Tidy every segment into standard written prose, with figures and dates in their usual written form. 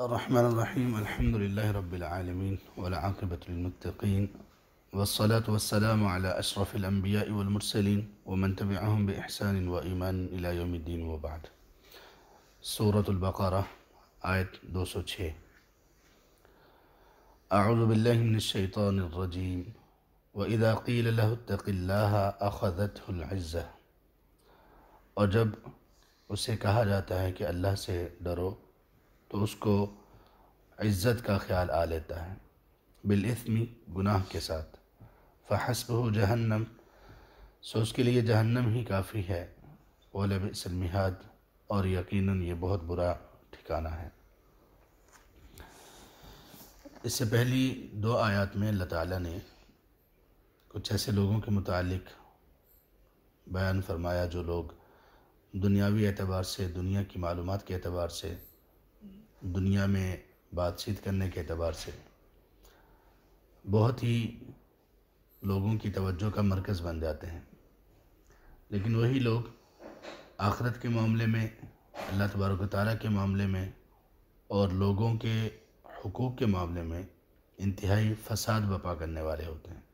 الرحمن الرحیم الحمد للہ رب العالمین والعاقبۃ للمتقین والصلاة والسلام علی اشرف الانبیاء والمرسلین ومن تبعهم بإحسان وایمان الی یوم الدین وبعد۔ سورۃ البقرہ آیت 206۔ اعوذ باللہ من الشیطان الرجیم وَإِذَا قِيلَ لَهُ اتَّقِ اللَّهَ أَخَذَتْهُ الْعِزَّةُ، اور جب اسے کہا جاتا ہے کہ اللہ سے ڈرو تو اس کو عزت کا خیال آ لیتا ہے، بالإثم گناہ کے ساتھ، فحسبه جہنم سو اس کے لیے جہنم ہی کافی ہے، وَلَبِئْسَ الْمِہَادُ اور یقیناً یہ بہت برا ٹھکانہ ہے۔ اس سے پہلی دو آیات میں اللہ تعالیٰ نے کچھ ایسے لوگوں کے متعلق بیان فرمایا جو لوگ دنیاوی اعتبار سے، دنیا کی معلومات کے اعتبار سے، دنیا میں بات چیت کرنے کے اعتبار سے بہت ہی لوگوں کی توجہ کا مرکز بن جاتے ہیں، لیکن وہی لوگ آخرت کے معاملے میں، اللہ تبارک و تعالیٰ کے معاملے میں اور لوگوں کے حقوق کے معاملے میں انتہائی فساد برپا کرنے والے ہوتے ہیں،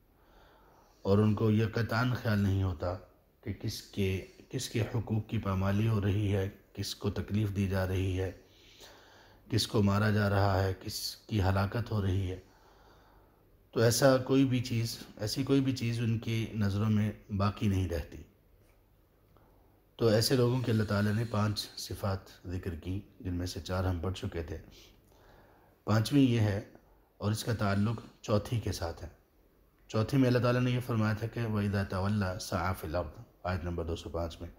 اور ان کو یہ قطعاً خیال نہیں ہوتا کہ کس کے حقوق کی پامالی ہو رہی ہے، کس کو تکلیف دی جا رہی ہے، کس کو مارا جا رہا ہے، کس کی ہلاکت ہو رہی ہے۔ تو ایسی کوئی بھی چیز ان کی نظروں میں باقی نہیں رہتی۔ تو ایسے لوگوں کے اللہ تعالیٰ نے 5 صفات ذکر کی، جن میں سے 4 ہم پڑھ چکے تھے۔ 5ویں یہ ہے، اور اس کا تعلق چوتھی کے ساتھ ہے۔ چوتھی میں اللہ تعالیٰ نے یہ فرمایا تھا کہ وَإِذَا تَوَلَّى سَعَىٰ فِي الْأَرْضِ، آیت نمبر 205 میں،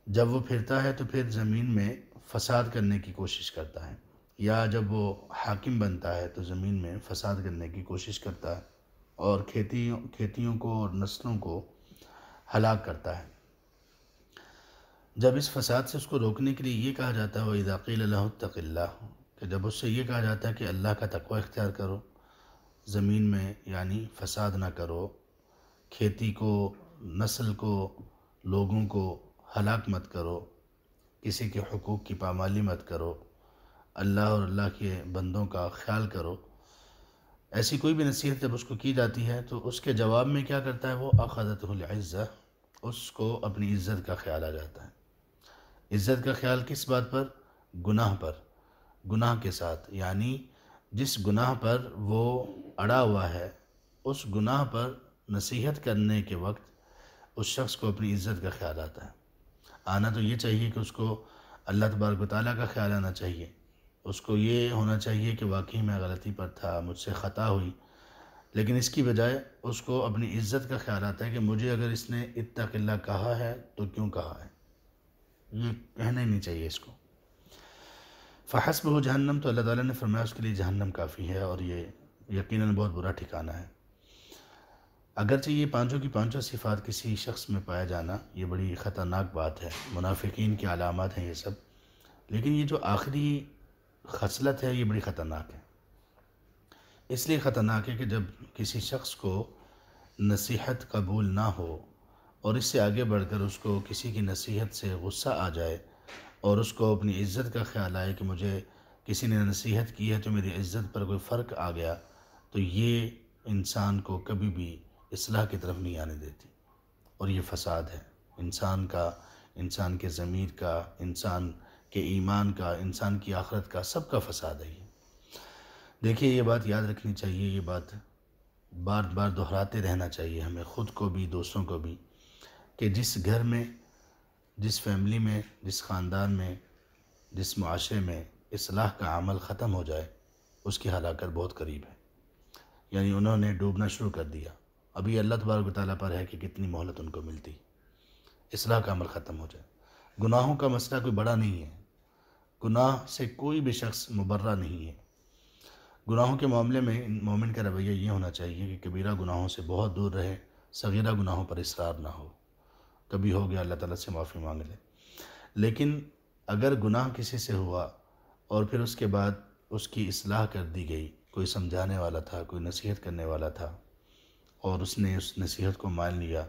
جب وہ پھرتا ہے تو پھر زمین میں فساد کرنے کی کوشش کرتا ہے، یا جب وہ حاکم بنتا ہے تو زمین میں فساد کرنے کی کوشش کرتا ہے اور کھیتیوں کو اور نسلوں کو ہلاک کرتا ہے۔ جب اس فساد سے اس کو روکنے کے لیے یہ کہا جاتا ہے وَإِذَا قِيلَ لَهُ اتَّقِ اللَّهُ، کہ جب اس سے یہ کہا جاتا ہے کہ اللہ کا تقوی اختیار کرو، زمین میں یعنی فساد نہ کرو، کھیتی کو، نسل کو، لوگوں کو ہلاک مت کرو، کسی کے حقوق کی پامالی مت کرو، اللہ اور اللہ کے بندوں کا خیال کرو، ایسی کوئی بھی نصیحت جب اس کو کی جاتی ہے تو اس کے جواب میں کیا کرتا ہے وہ أخذته العزة، اس کو اپنی عزت کا خیال آ جاتا ہے۔ عزت کا خیال کس بات پر؟ گناہ پر، گناہ کے ساتھ، یعنی جس گناہ پر وہ اڑا ہوا ہے اس گناہ پر نصیحت کرنے کے وقت اس شخص کو اپنی عزت کا خیال آتا ہے۔ آنا تو یہ چاہیے کہ اس کو اللہ تبارک و تعالیٰ کا خیال آنا چاہیے، اس کو یہ ہونا چاہیے کہ واقعی میں غلطی پر تھا، مجھ سے خطا ہوئی، لیکن اس کی بجائے اس کو اپنی عزت کا خیال آتا ہے کہ مجھے اگر اس نے اتق اللہ کہا ہے تو کیوں کہا ہے، یہ کہنا ہی نہیں چاہیے اس کو۔ فحسبہ جہنم، تو اللہ تعالیٰ نے فرمایا اس کے لیے جہنم کافی ہے، اور یہ یقیناً بہت برا ٹھکانہ ہے۔ اگرچہ یہ پانچوں کی پانچوں صفات کسی شخص میں پایا جانا یہ بڑی خطرناک بات ہے، منافقین کی علامات ہیں یہ سب، لیکن یہ جو آخری خصلت ہے یہ بڑی خطرناک ہے۔ اس لیے خطرناک ہے کہ جب کسی شخص کو نصیحت قبول نہ ہو اور اس سے آگے بڑھ کر اس کو کسی کی نصیحت سے غصہ آ جائے اور اس کو اپنی عزت کا خیال آئے کہ مجھے کسی نے نصیحت کی ہے تو میری عزت پر کوئی فرق آ گیا، تو یہ انسان کو کبھی بھی اصلاح کی طرف نہیں آنے دیتی، اور یہ فساد ہے انسان کا، انسان کے ضمیر کا، انسان کے ایمان کا، انسان کی آخرت کا، سب کا فساد ہے یہ۔ دیکھیے یہ بات یاد رکھنی چاہیے، یہ بات بار بار دہراتے رہنا چاہیے ہمیں، خود کو بھی دوستوں کو بھی، کہ جس گھر میں، جس فیملی میں، جس خاندان میں، جس معاشرے میں اصلاح کا عمل ختم ہو جائے اس کی ہلاکت بہت قریب ہے۔ یعنی انہوں نے ڈوبنا شروع کر دیا، ابھی اللہ تبارک و تعالیٰ پر ہے کہ کتنی مہلت ان کو ملتی، اصلاح کا عمل ختم ہو جائے۔ گناہوں کا مسئلہ کوئی بڑا نہیں ہے، گناہ سے کوئی بھی شخص مبرہ نہیں ہے۔ گناہوں کے معاملے میں مومن کا رویہ یہ ہونا چاہیے کہ کبیرہ گناہوں سے بہت دور رہے، صغیرہ گناہوں پر اصرار نہ ہو، کبھی ہو گیا اللہ تعالیٰ سے معافی مانگ لے۔ لیکن اگر گناہ کسی سے ہوا اور پھر اس کے بعد اس کی اصلاح کر دی گئی، کوئی سمجھانے والا تھا، کوئی نصیحت کرنے والا تھا، اور اس نے اس نصیحت کو مان لیا،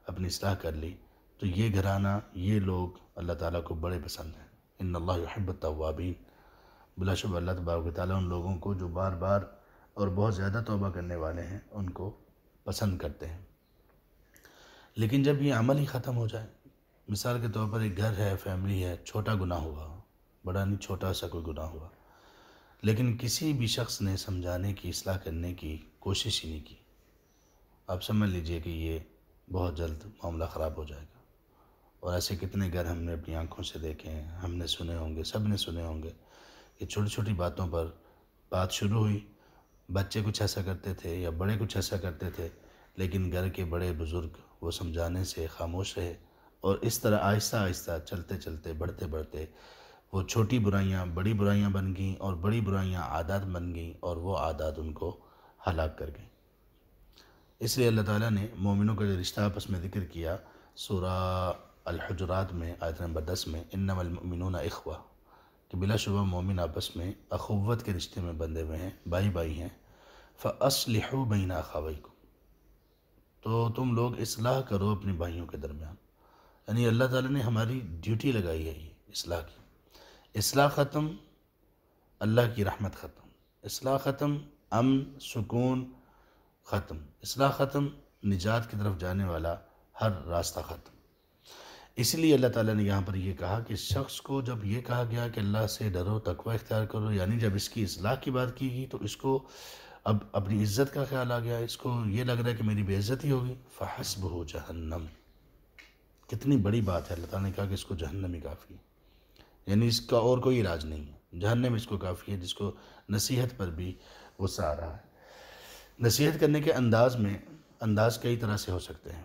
اپنی اصلاح کر لی، تو یہ گھرانہ، یہ لوگ اللہ تعالیٰ کو بڑے پسند ہیں۔ ان اللہ یحب التوابین، بلا شبہ اللہ تبارک و تعالیٰ ان لوگوں کو جو بار بار اور بہت زیادہ توبہ کرنے والے ہیں ان کو پسند کرتے ہیں۔ لیکن جب یہ عمل ہی ختم ہو جائے، مثال کے طور پر ایک گھر ہے، فیملی ہے، چھوٹا گناہ ہوا، بڑا نہیں، چھوٹا سا کوئی گناہ ہوا، لیکن کسی بھی شخص نے سمجھانے کی، اصلاح کرنے کی کوشش ہی نہیں کی، آپ سمجھ لیجئے کہ یہ بہت جلد معاملہ خراب ہو جائے گا۔ اور ایسے کتنے گھر ہم نے اپنی آنکھوں سے دیکھے ہیں، ہم نے سنے ہوں گے، سب نے سنے ہوں گے کہ چھوٹی چھوٹی باتوں پر بات شروع ہوئی، بچے کچھ ایسا کرتے تھے یا بڑے کچھ ایسا کرتے تھے، لیکن گھر کے بڑے بزرگ وہ سمجھانے سے خاموش رہے، اور اس طرح آہستہ آہستہ چلتے چلتے بڑھتے بڑھتے وہ چھوٹی برائیاں بڑی برائیاں بن گئیں، اور بڑی برائیاں عادات بن گئیں، اور وہ عادات ان کو ہلاک کر گئیں۔ اس لیے اللہ تعالیٰ نے مومنوں کا جو رشتہ آپس میں ذکر کیا سورہ الحجرات میں آیت نمبر 10 میں، انما المؤمنون اخوہ، کہ بلا شبہ مومن آپس میں اخوت کے رشتے میں بندھے ہوئے ہیں، بھائی بھائی ہیں۔ فَأَصْلِحُوا بَيْنَ أَخَوَيْكُمْ، تو تم لوگ اصلاح کرو اپنے بھائیوں کے درمیان، یعنی اللہ تعالیٰ نے ہماری ڈیوٹی لگائی ہے یہ اصلاح کی۔ اصلاح ختم، اللہ کی رحمت ختم، اصلاح ختم، امن سکون ختم، اصلاح ختم، نجات کی طرف جانے والا ہر راستہ ختم۔ اس لیے اللہ تعالیٰ نے یہاں پر یہ کہا کہ شخص کو جب یہ کہا گیا کہ اللہ سے ڈرو، تقوی اختیار کرو، یعنی جب اس کی اصلاح کی بات کی گئی تو اس کو اب اپنی عزت کا خیال آ گیا، اس کو یہ لگ رہا ہے کہ میری بے عزتی ہوگی۔ فحسبہ جہنم، کتنی بڑی بات ہے، اللہ تعالیٰ نے کہا کہ اس کو جہنم ہی کافی ہے، یعنی اس کا اور کوئی علاج نہیں ہے، جہنم اس کو کافی ہے، جس کو نصیحت پر بھی غصہ آ رہا ہے۔ نصیحت کرنے کے انداز کئی طرح سے ہو سکتے ہیں۔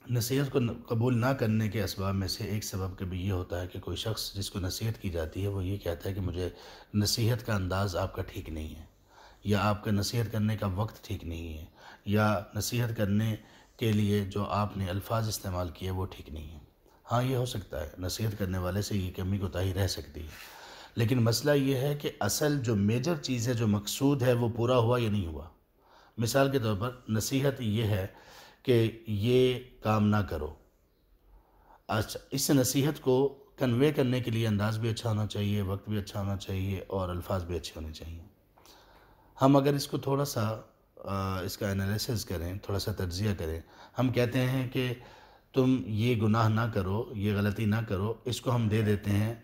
نصیحت کو قبول نہ کرنے کے اسباب میں سے ایک سبب کبھی یہ ہوتا ہے کہ کوئی شخص جس کو نصیحت کی جاتی ہے وہ یہ کہتا ہے کہ مجھے نصیحت کا انداز آپ کا ٹھیک نہیں ہے، یا آپ کا نصیحت کرنے کا وقت ٹھیک نہیں ہے، یا نصیحت کرنے کے لیے جو آپ نے الفاظ استعمال کیے وہ ٹھیک نہیں ہے۔ ہاں یہ ہو سکتا ہے، نصیحت کرنے والے سے یہ کمی کوتاہی رہ سکتی ہے، لیکن مسئلہ یہ ہے کہ اصل جو میجر چیز ہے، جو مقصود ہے، وہ پورا ہوا یا نہیں ہوا۔ مثال کے طور پر نصیحت یہ ہے کہ یہ کام نہ کرو، اچھا اس نصیحت کو کنوے کرنے کے لیے انداز بھی اچھا ہونا چاہیے، وقت بھی اچھا ہونا چاہیے، اور الفاظ بھی اچھے ہونے چاہیے۔ ہم اگر اس کو تھوڑا سا اس کا انالیسس کریں، تھوڑا سا تجزیہ کریں، ہم کہتے ہیں کہ تم یہ گناہ نہ کرو، یہ غلطی نہ کرو، اس کو ہم دے دیتے ہیں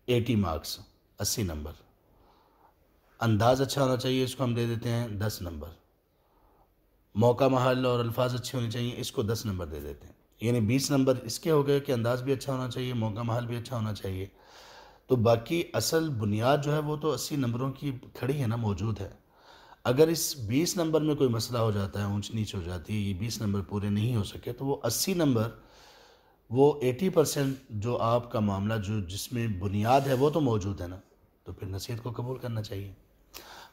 80 مارکس، 80 نمبر۔ انداز اچھا ہونا چاہیے، اس کو ہم دے دیتے ہیں 10 نمبر۔ موقع محل اور الفاظ اچھے ہونے چاہیے، اس کو 10 نمبر دے دیتے ہیں، یعنی 20 نمبر اس کے ہو گئے کہ انداز بھی اچھا ہونا چاہیے، موقع محل بھی اچھا ہونا چاہیے۔ تو باقی اصل بنیاد جو ہے وہ تو 80 نمبروں کی کھڑی ہے نا، موجود ہے۔ اگر اس 20 نمبر میں کوئی مسئلہ ہو جاتا ہے، اونچ نیچ ہو جاتی ہے، یہ 20 نمبر پورے نہیں ہو سکے، تو وہ 80 نمبر، وہ 80% جو آپ کا معاملہ جس میں بنیاد ہے وہ تو موجود ہے نا، تو پھر نصیحت کو قبول کرنا چاہیے۔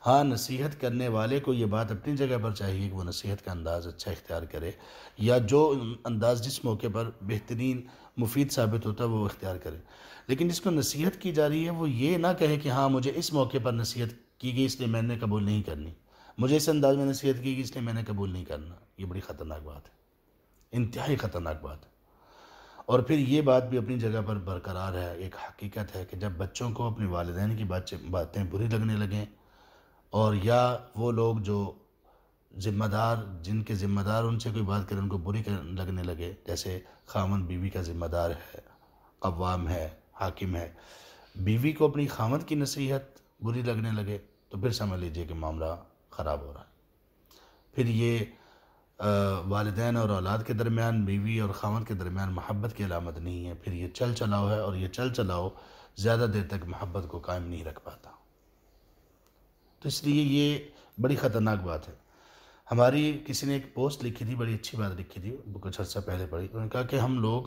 ہاں نصیحت کرنے والے کو یہ بات اپنی جگہ پر چاہیے کہ وہ نصیحت کا انداز اچھا اختیار کرے، یا جو انداز جس موقع پر بہترین مفید ثابت ہوتا ہے وہ اختیار کرے، لیکن جس کو نصیحت کی جا رہی ہے وہ یہ نہ کہے کہ ہاں مجھے اس موقع پر نصیحت کی گئی اس لیے میں نے قبول نہیں کرنی، مجھے اس انداز میں نصیحت کی گئی اس لیے میں نے قبول نہیں کرنا۔ یہ بڑی خطرناک بات ہے، انتہائی خطرناک بات ہے۔ اور پھر یہ بات بھی اپنی جگہ پر برقرار ہے، ایک حقیقت ہے کہ جب بچوں کو اپنے والدین کی باتیں بری لگنے لگیں، اور یا وہ لوگ جو ذمہ دار، جن کے ذمہ دار ان سے کوئی بات کریں ان کو بری لگنے لگے، جیسے خاوند بیوی کا ذمہ دار ہے، قوام ہے، حاکم ہے، بیوی کو اپنی خاوند کی نصیحت بری لگنے لگے تو پھر سمجھ لیجئے کہ معاملہ خراب ہو رہا ہے۔ پھر یہ والدین اور اولاد کے درمیان، بیوی اور خاوند کے درمیان محبت کی علامت نہیں ہے، پھر یہ چل چلاؤ ہے، اور یہ چل چلاؤ زیادہ دیر تک محبت کو قائم نہیں رکھ پاتا۔ تو اس لیے یہ بڑی خطرناک بات ہے۔ ہماری کسی نے ایک پوسٹ لکھی تھی، بڑی اچھی بات لکھی تھی، کچھ عرصہ پہلے پڑھی، انہوں نے کہا کہ ہم لوگ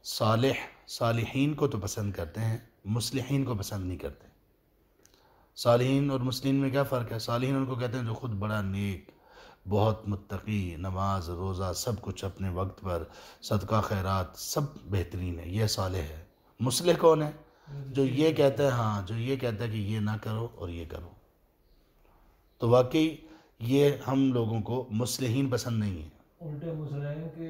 صالحین کو تو پسند کرتے ہیں، مصلحین کو پسند نہیں کرتے۔ صالحین اور مصلحین میں کیا فرق ہے؟ صالحین ان کو کہتے ہیں جو خود بڑا نیک، بہت متقی، نماز روزہ سب کچھ اپنے وقت پر، صدقہ خیرات سب بہترین ہے، یہ صالح ہے۔ مصلح کون ہے؟ جو یہ کہتا ہے، ہاں جو یہ کہتا ہے کہ یہ نہ کرو اور یہ کرو۔ تو واقعی یہ ہم لوگوں کو مصلحین پسند نہیں ہیں۔ الٹے مسلمین کے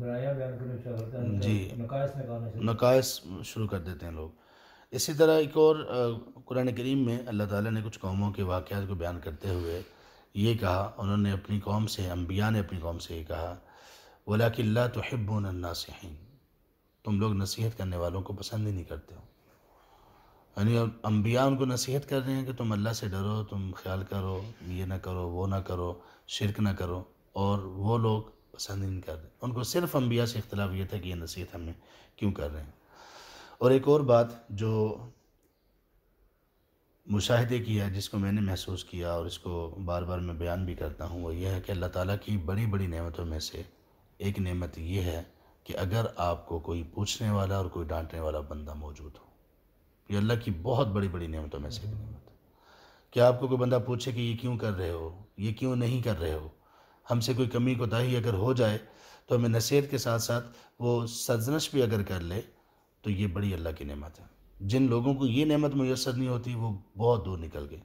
برائیاں بیان کرنا چاہتے ہیں، جی، نقائص نکالنا چاہتے ہیں۔ نقائص شروع کر دیتے ہیں لوگ۔ اسی طرح ایک اور قرآن کریم میں اللہ تعالیٰ نے کچھ قوموں کے واقعات کو بیان کرتے ہوئے یہ کہا، انہوں نے اپنی قوم سے، انبیاء نے اپنی قوم سے یہ کہا وَلَكِنْ لَا تُحِبُّونَ النَّاصِحِينَ، تم لوگ نصیحت کرنے والوں کو پسند ہی نہیں کرتے ہو۔ یعنی انبیاء ان کو نصیحت کر رہے ہیں کہ تم اللہ سے ڈرو، تم خیال کرو، یہ نہ کرو، وہ نہ کرو، شرک نہ کرو، اور وہ لوگ پسند ہی نہیں کر رہے۔ ان کو صرف انبیاء سے اختلاف یہ تھا کہ یہ نصیحت ہمیں کیوں کر رہے ہیں۔ اور ایک اور بات جو مشاہدے کی ہے، جس کو میں نے محسوس کیا اور اس کو بار بار میں بیان بھی کرتا ہوں، وہ یہ ہے کہ اللہ تعالیٰ کی بڑی بڑی نعمتوں میں سے ایک نعمت یہ ہے کہ اگر آپ کو کوئی پوچھنے والا اور کوئی ڈانٹنے والا بندہ موجود ہو، یہ اللہ کی بہت بڑی بڑی نعمتوں میں سے ایک نعمت ہے کہ آپ کو کوئی بندہ پوچھے کہ یہ کیوں کر رہے ہو، یہ کیوں نہیں کر رہے ہو، ہم سے کوئی کمی کوتاہی اگر ہو جائے تو ہمیں نصیحت کے ساتھ ساتھ وہ سرزنش بھی اگر کر لے تو یہ بڑی اللہ کی نعمت ہے۔ جن لوگوں کو یہ نعمت میسر نہیں ہوتی وہ بہت دور نکل گئے،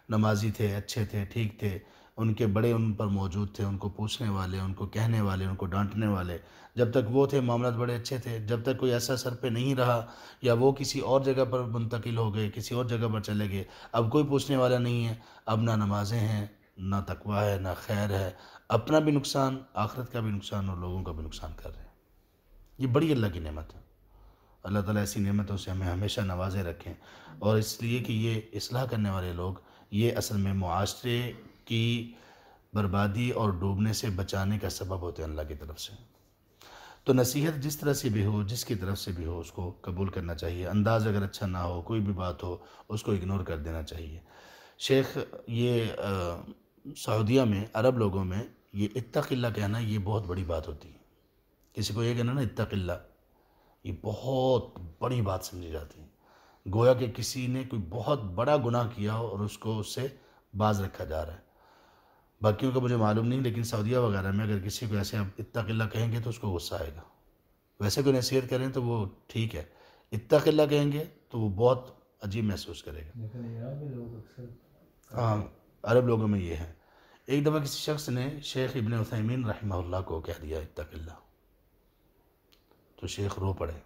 نمازی تھے، اچھے تھے، ٹھیک تھے، ان کے بڑے ان پر موجود تھے، ان کو پوچھنے والے، ان کو کہنے والے، ان کو ڈانٹنے والے، جب تک وہ تھے معاملات بڑے اچھے تھے۔ جب تک کوئی ایسا سر پہ نہیں رہا یا وہ کسی اور جگہ پر منتقل ہو گئے، کسی اور جگہ پر چلے گئے، اب کوئی پوچھنے والا نہیں ہے، اب نہ نمازیں ہیں، نہ تقویٰ ہے، نہ خیر ہے، اپنا بھی نقصان، آخرت کا بھی نقصان اور لوگوں کا بھی نقصان کر رہے ہیں۔ یہ بڑی اللہ کی نعمت ہے۔ اللہ تعالیٰ ایسی نعمتوں سے ہمیں ہمیشہ نوازے رکھیں، اور اس لیے کہ یہ اصلاح کرنے والے لوگ یہ اصل میں معاشرے کی بربادی اور ڈوبنے سے بچانے کا سبب ہوتے ہیں اللہ کی طرف سے۔ تو نصیحت جس طرح سے بھی ہو، جس کی طرف سے بھی ہو، اس کو قبول کرنا چاہیے۔ انداز اگر اچھا نہ ہو، کوئی بھی بات ہو، اس کو اگنور کر دینا چاہیے۔ شیخ یہ سعودیہ میں عرب لوگوں میں یہ اتق اللہ کہنا یہ بہت بڑی بات ہوتی ہے۔ کسی کو یہ کہنا نا اتق اللہ، یہ بہت بڑی بات سمجھی جاتی ہے، گویا کہ کسی نے کوئی بہت بڑا گناہ کیا ہو اور اس کو اس سے باز رکھا جا رہا ہے۔ باقیوں کا مجھے معلوم نہیں، لیکن سعودیہ وغیرہ میں اگر کسی کو ایسے آپ اتق اللہ کہیں گے تو اس کو غصہ آئے گا۔ ویسے کوئی نصیحت کریں تو وہ ٹھیک ہے، اتق اللہ کہیں گے تو وہ بہت عجیب محسوس کرے گا۔ لیکن یہاں بھی لوگ اکثر ہاں، عرب لوگوں میں یہ ہے۔ ایک دفعہ کسی شخص نے شیخ ابن عثیمین رحمہ اللہ کو کہہ دیا اتق اللہ، تو شیخ رو پڑے۔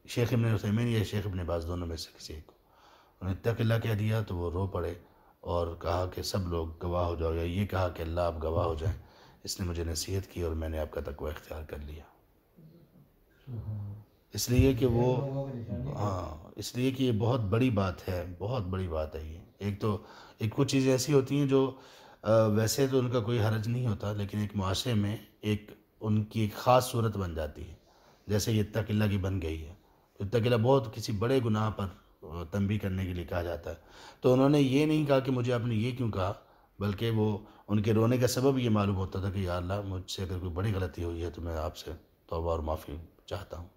شیخ ابن عثیمین یا شیخ ابن باز دونوں میں سے کسی ایک کو انہوں نے اتق اللہ کہہ دیا تو وہ رو پڑے اور کہا کہ سب لوگ گواہ ہو جاؤ، یا یہ کہا کہ اللہ آپ گواہ ہو جائیں، اس نے مجھے نصیحت کی اور میں نے آپ کا تقوی اختیار کر لیا۔ اس لیے کہ وہ اس لیے کہ یہ بہت بڑی بات ہے، بہت بڑی بات ہے یہ۔ ایک کچھ چیزیں ایسی ہوتی ہیں جو ویسے تو ان کا کوئی حرج نہیں ہوتا، لیکن ایک معاشرے میں ان کی ایک خاص صورت بن جاتی ہے، جیسے یہ اتق اللہ کی بن گئی ہے۔ اتق اللہ بہت کسی بڑے گناہ پر تنبیہ کرنے کے لیے کہا جاتا ہے، تو انہوں نے یہ نہیں کہا کہ مجھے آپ نے یہ کیوں کہا، بلکہ وہ ان کے رونے کا سبب یہ معلوم ہوتا تھا کہ یا اللہ مجھ سے اگر کوئی بڑی غلطی ہوئی ہے تو میں آپ سے توبہ اور معافی چاہتا ہوں،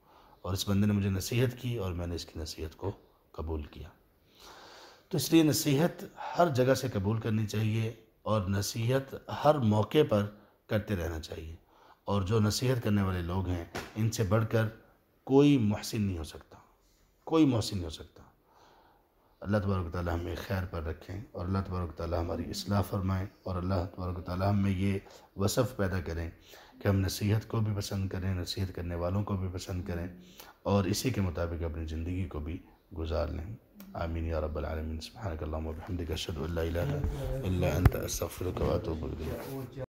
اور اس بندے نے مجھے نصیحت کی اور میں نے اس کی نصیحت کو قبول کیا۔ تو اس لیے نصیحت ہر جگہ سے قبول کرنی چاہیے، اور نصیحت ہر موقع پر کرتے رہنا چاہیے، اور جو نصیحت کرنے والے لوگ ہیں ان سے بڑھ کر کوئی محسن نہیں ہو سکتا، کوئی محسن نہیں ہو سکتا۔ اللہ تبارک و تعالیٰ ہمیں خیر پر رکھیں، اور اللہ تبارک و تعالیٰ ہماری اصلاح فرمائیں، اور اللہ تبارک و تعالیٰ ہمیں یہ وصف پیدا کریں کہ ہم نصیحت کو بھی پسند کریں، نصیحت کرنے والوں کو بھی پسند کریں، اور اسی کے مطابق اپنی زندگی کو بھی گزار لیں۔ آمین یا رب العالمین۔ سبحانک اللہم و بحمدک، اشہد ان لا الہ الا انت، استغفرک و اتوب الیک۔